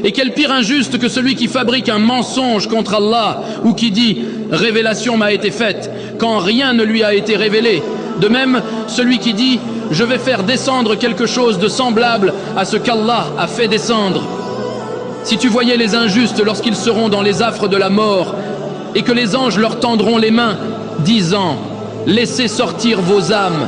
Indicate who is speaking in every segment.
Speaker 1: Et quel pire injuste que celui qui fabrique un mensonge contre Allah ou qui dit « Révélation m'a été faite » quand rien ne lui a été révélé. De même, celui qui dit « Je vais faire descendre quelque chose de semblable à ce qu'Allah a fait descendre ». Si tu voyais les injustes lorsqu'ils seront dans les affres de la mort et que les anges leur tendront les mains, disant « Laissez sortir vos âmes ».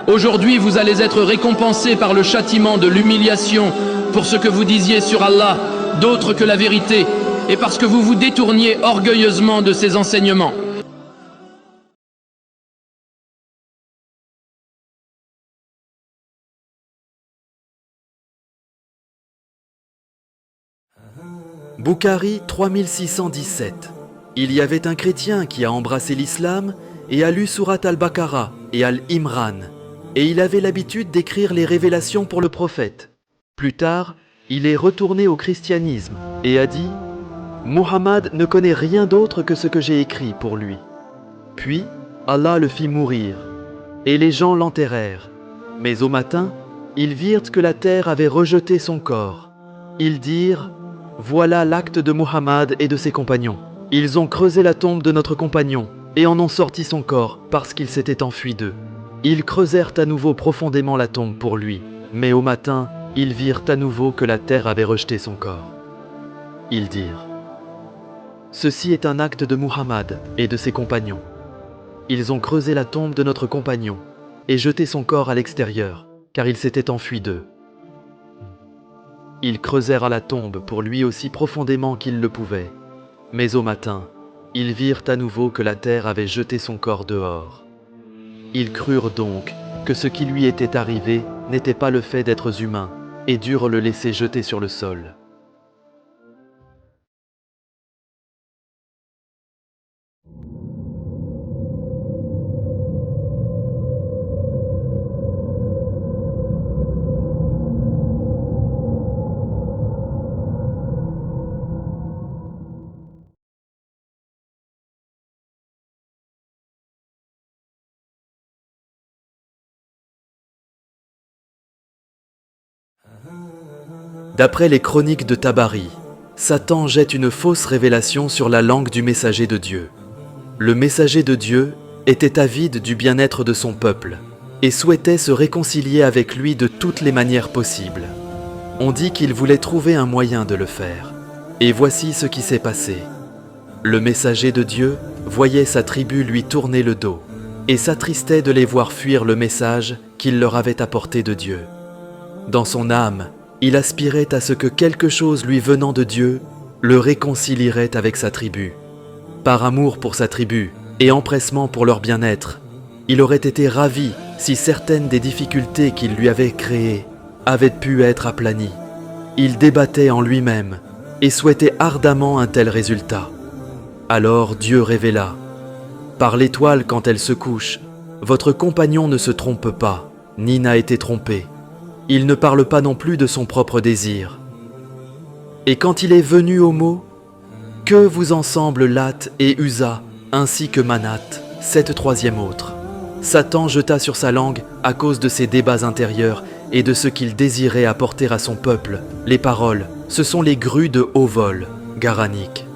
Speaker 1: Aujourd'hui, vous allez être récompensés par le châtiment de l'humiliation pour ce que vous disiez sur Allah, d'autre que la vérité, et parce que vous vous détourniez orgueilleusement de ses enseignements.
Speaker 2: Boukhari 3617. Il y avait un chrétien qui a embrassé l'islam et a lu Surat al-Baqarah et al-Imran, et il avait l'habitude d'écrire les révélations pour le prophète. Plus tard, il est retourné au christianisme et a dit « Muhammad ne connaît rien d'autre que ce que j'ai écrit pour lui. » Puis, Allah le fit mourir, et les gens l'enterrèrent. Mais au matin, ils virent que la terre avait rejeté son corps. Ils dirent « Voilà l'acte de Muhammad et de ses compagnons. Ils ont creusé la tombe de notre compagnon et en ont sorti son corps parce qu'il s'était enfui d'eux. Ils creusèrent à nouveau profondément la tombe pour lui, mais au matin, ils virent à nouveau que la terre avait rejeté son corps. Ils dirent « Ceci est un acte de Muhammad et de ses compagnons. Ils ont creusé la tombe de notre compagnon et jeté son corps à l'extérieur, car il s'était enfui d'eux. Ils creusèrent à la tombe pour lui aussi profondément qu'ils le pouvaient. Mais au matin, ils virent à nouveau que la terre avait jeté son corps dehors. Ils crurent donc que ce qui lui était arrivé n'était pas le fait d'êtres humains et durent le laisser jeter sur le sol. D'après les chroniques de Tabari, Satan jette une fausse révélation sur la langue du messager de Dieu. Le messager de Dieu était avide du bien-être de son peuple et souhaitait se réconcilier avec lui de toutes les manières possibles. On dit qu'il voulait trouver un moyen de le faire. Et voici ce qui s'est passé. Le messager de Dieu voyait sa tribu lui tourner le dos et s'attristait de les voir fuir le message qu'il leur avait apporté de Dieu. Dans son âme, il aspirait à ce que quelque chose lui venant de Dieu le réconcilierait avec sa tribu. Par amour pour sa tribu et empressement pour leur bien-être, il aurait été ravi si certaines des difficultés qu'il lui avait créées avaient pu être aplanies. Il débattait en lui-même et souhaitait ardemment un tel résultat. Alors Dieu révéla « Par l'étoile quand elle se couche, votre compagnon ne se trompe pas, ni n'a été trompé. Il ne parle pas non plus de son propre désir. Et quand il est venu au mot, que vous ensemble Lat et Uza, ainsi que Manat, cette troisième autre. Satan jeta sur sa langue, à cause de ses débats intérieurs et de ce qu'il désirait apporter à son peuple, les paroles, ce sont les grues de haut vol, Garanik.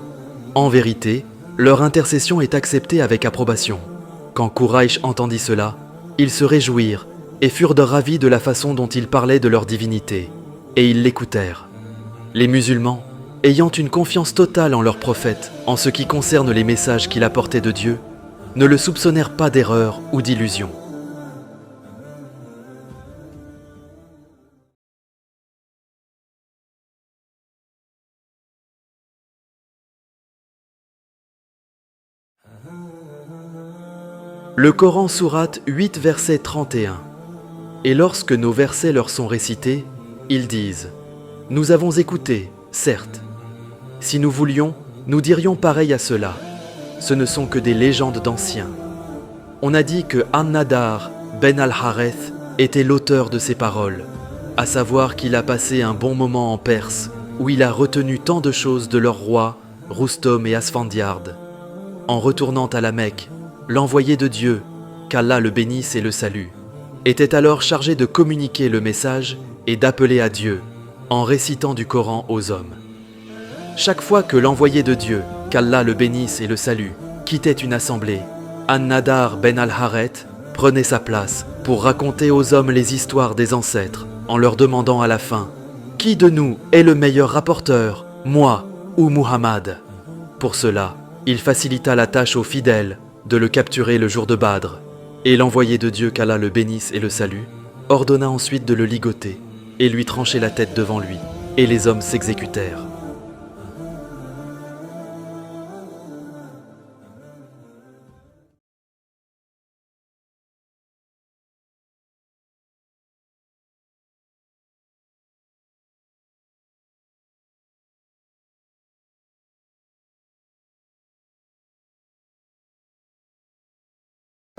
Speaker 2: En vérité, leur intercession est acceptée avec approbation. Quand Quraïsh entendit cela, ils se réjouirent et furent ravis de la façon dont il parlait de leur divinité, et ils l'écoutèrent. Les musulmans, ayant une confiance totale en leur prophète en ce qui concerne les messages qu'il apportait de Dieu, ne le soupçonnèrent pas d'erreur ou d'illusion. Le Coran sourate 8 verset 31. Et lorsque nos versets leur sont récités, ils disent « Nous avons écouté, certes. Si nous voulions, nous dirions pareil à cela. Ce ne sont que des légendes d'anciens. » On a dit que An-Nadar ben al-Hareth était l'auteur de ces paroles, à savoir qu'il a passé un bon moment en Perse, où il a retenu tant de choses de leurs rois, Roustom et Asfandiarde. En retournant à la Mecque, l'envoyé de Dieu, qu'Allah le bénisse et le salue, était alors chargé de communiquer le message et d'appeler à Dieu, en récitant du Coran aux hommes. Chaque fois que l'envoyé de Dieu, qu'Allah le bénisse et le salue, quittait une assemblée, An-Nadar ben al-Hareth prenait sa place pour raconter aux hommes les histoires des ancêtres, en leur demandant à la fin « Qui de nous est le meilleur rapporteur, moi ou Muhammad ?» Pour cela, il facilita la tâche aux fidèles de le capturer le jour de Badr, et l'envoyé de Dieu, qu'Allah le bénisse et le salue, ordonna ensuite de le ligoter et lui trancher la tête devant lui, et les hommes s'exécutèrent.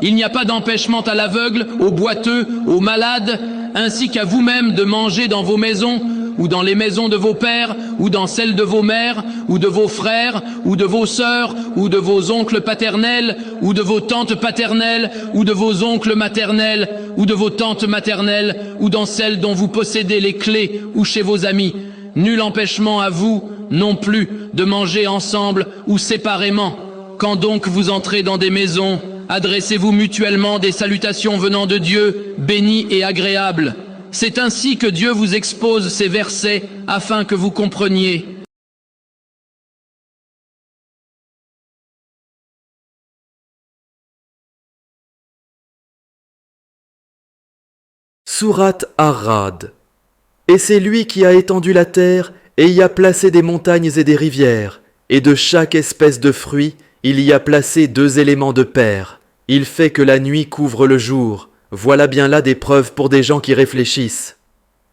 Speaker 1: Il n'y a pas d'empêchement à l'aveugle, aux boiteux, aux malades, ainsi qu'à vous-même de manger dans vos maisons, ou dans les maisons de vos pères, ou dans celles de vos mères, ou de vos frères, ou de vos sœurs, ou de vos oncles paternels, ou de vos tantes paternelles, ou de vos oncles maternels, ou de vos tantes maternelles, ou dans celles dont vous possédez les clés, ou chez vos amis. Nul empêchement à vous, non plus, de manger ensemble ou séparément. Quand donc vous entrez dans des maisons, adressez-vous mutuellement des salutations venant de Dieu, bénies et agréables. C'est ainsi que Dieu vous expose ces versets afin que vous compreniez.
Speaker 2: Sourate Ar-Ra'd. Et c'est lui qui a étendu la terre et y a placé des montagnes et des rivières, et de chaque espèce de fruit, il y a placé 2 éléments de paire. Il fait que la nuit couvre le jour. Voilà bien là des preuves pour des gens qui réfléchissent.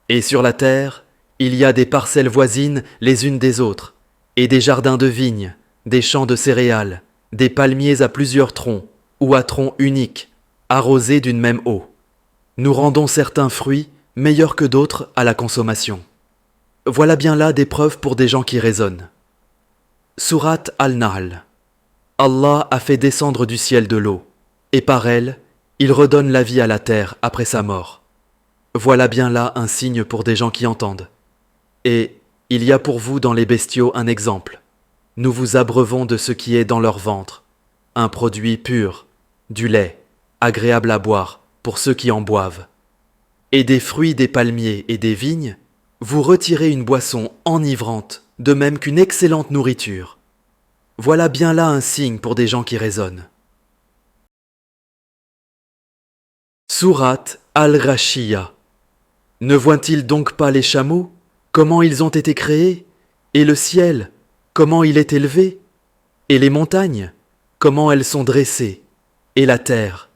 Speaker 2: Et sur la terre, il y a des parcelles voisines les unes des autres, et des jardins de vignes, des champs de céréales, des palmiers à plusieurs troncs, ou à troncs uniques, arrosés d'une même eau. Nous rendons certains fruits meilleurs que d'autres à la consommation. Voilà bien là des preuves pour des gens qui raisonnent. Sourate Al-Nahl. Allah a fait descendre du ciel de l'eau, et par elle, il redonne la vie à la terre après sa mort. Voilà bien là un signe pour des gens qui entendent. Et il y a pour vous dans les bestiaux un exemple. Nous vous abreuvons de ce qui est dans leur ventre, un produit pur, du lait, agréable à boire pour ceux qui en boivent. Et des fruits des palmiers et des vignes, vous retirez une boisson enivrante, de même qu'une excellente nourriture. Voilà bien là un signe pour des gens qui raisonnent. Sourate Al-Ghashiyah. Ne voient-ils donc pas les chameaux, comment ils ont été créés, et le ciel, comment il est élevé, et les montagnes, comment elles sont dressées, et la terre,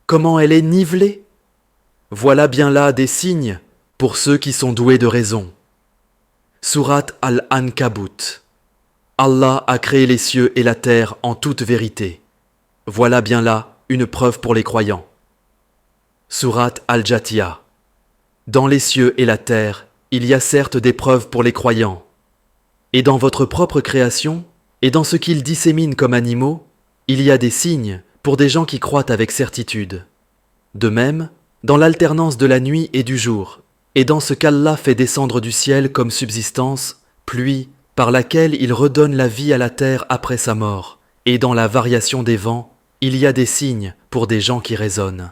Speaker 2: comment elle est nivelée? Voilà bien là des signes pour ceux qui sont doués de raison. Sourate Al-Ankabut. Allah a créé les cieux et la terre en toute vérité. Voilà bien là une preuve pour les croyants. Sourate Al-Jathiyah. Dans les cieux et la terre, il y a certes des preuves pour les croyants. Et dans votre propre création, et dans ce qu'ils disséminent comme animaux, il y a des signes pour des gens qui croient avec certitude. De même, dans l'alternance de la nuit et du jour, et dans ce qu'Allah fait descendre du ciel comme subsistance, pluie, par laquelle il redonne la vie à la terre après sa mort, et dans la variation des vents, il y a des signes pour des gens qui raisonnent.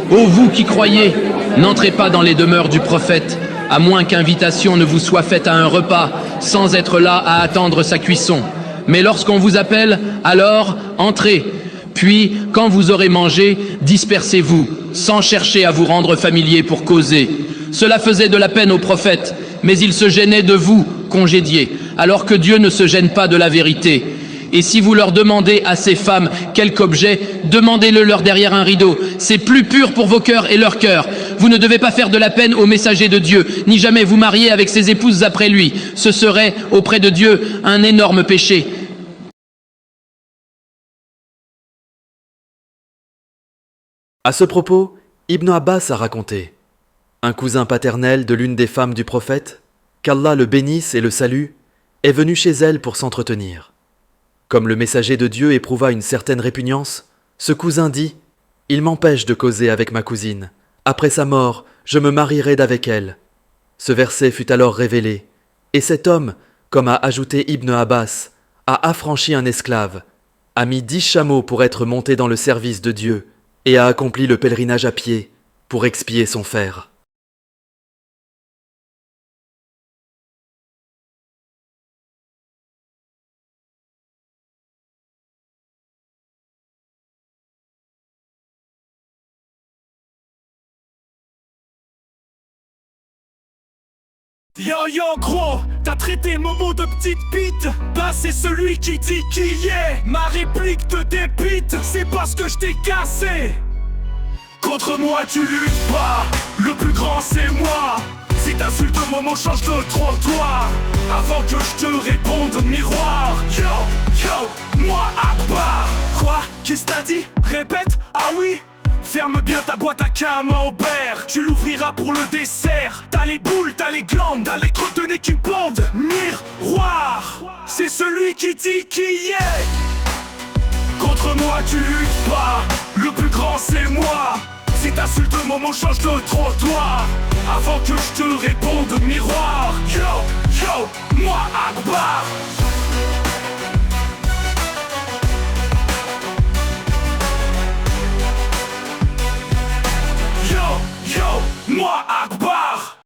Speaker 1: Ô vous qui croyez, n'entrez pas dans les demeures du prophète, à moins qu'invitation ne vous soit faite à un repas, sans être là à attendre sa cuisson. Mais lorsqu'on vous appelle, alors entrez. Puis, quand vous aurez mangé, dispersez-vous, sans chercher à vous rendre familier pour causer. Cela faisait de la peine au prophète, mais il se gênait de vous, congédiés, alors que Dieu ne se gêne pas de la vérité. Et si vous leur demandez à ces femmes quelque objet, demandez-le leur derrière un rideau. C'est plus pur pour vos cœurs et leurs cœurs. Vous ne devez pas faire de la peine au messager de Dieu, ni jamais vous marier avec ses épouses après lui. Ce serait, auprès de Dieu, un énorme péché.
Speaker 2: À ce propos, Ibn Abbas a raconté, un cousin paternel de l'une des femmes du prophète, qu'Allah le bénisse et le salue, est venu chez elle pour s'entretenir. Comme le messager de Dieu éprouva une certaine répugnance, ce cousin dit « Il m'empêche de causer avec ma cousine. Après sa mort, je me marierai d'avec elle. » Ce verset fut alors révélé, et cet homme, comme a ajouté Ibn Abbas, a affranchi un esclave, a mis 10 chameaux pour être monté dans le service de Dieu, et a accompli le pèlerinage à pied pour expier son fer.
Speaker 3: Yo yo gros, t'as traité Momo de petite bite. Bah c'est celui qui dit qui est. Ma réplique te dépite, c'est parce que je t'ai cassé. Contre moi tu luttes pas, le plus grand c'est moi. Si t'insultes Momo, change de trottoir avant que je te réponde miroir. Yo yo, moi Akbar. Quoi? Qu'est-ce t'as dit? Répète. Ah oui? Ferme bien ta boîte à camembert, tu l'ouvriras pour le dessert. T'as les boules, t'as les glandes, t'as les crottes de nez qui pendent. Miroir, c'est celui qui dit qui est. Contre moi tu luttes pas, le plus grand c'est moi. Si t'insultes Momo, change de trottoir avant que je te réponde miroir. Yo, yo, moi Akbar. Yo, moi Akbar.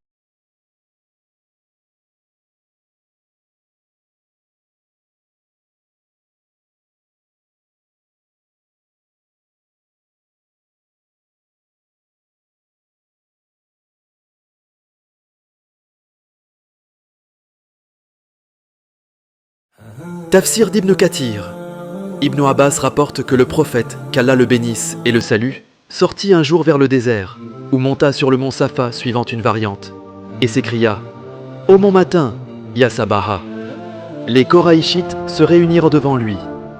Speaker 2: Tafsir d'Ibn Kathir. Ibn Abbas rapporte que le prophète, qu'Allah le bénisse et le salue, sortit un jour vers le désert, où monta sur le mont Safa suivant une variante, et s'écria « Ô mon matin, ya Sabaha !» Les Koraïchites se réunirent devant lui.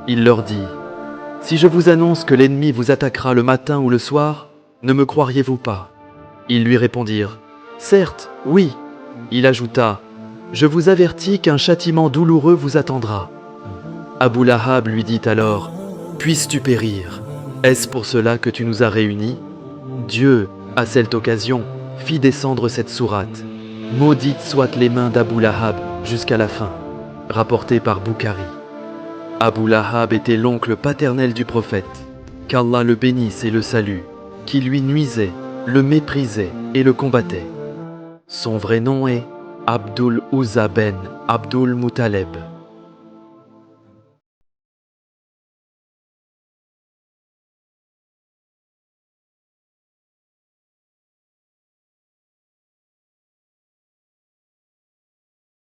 Speaker 2: Il leur dit « Si je vous annonce que l'ennemi vous attaquera le matin ou le soir, ne me croiriez-vous pas ?» Ils lui répondirent « Certes, oui !» Il ajouta « Je vous avertis qu'un châtiment douloureux vous attendra. » Abu Lahab lui dit alors « Puisses-tu périr? Est-ce pour cela que tu nous as réunis ?» Dieu, à cette occasion, fit descendre cette sourate. Maudites soient les mains d'Abu Lahab jusqu'à la fin. Rapporté par Bukhari. Abu Lahab était l'oncle paternel du prophète. Qu'Allah le bénisse et le salue, qui lui nuisait, le méprisait et le combattait. Son vrai nom est Abdul Uzza ben Abdul Muttaleb.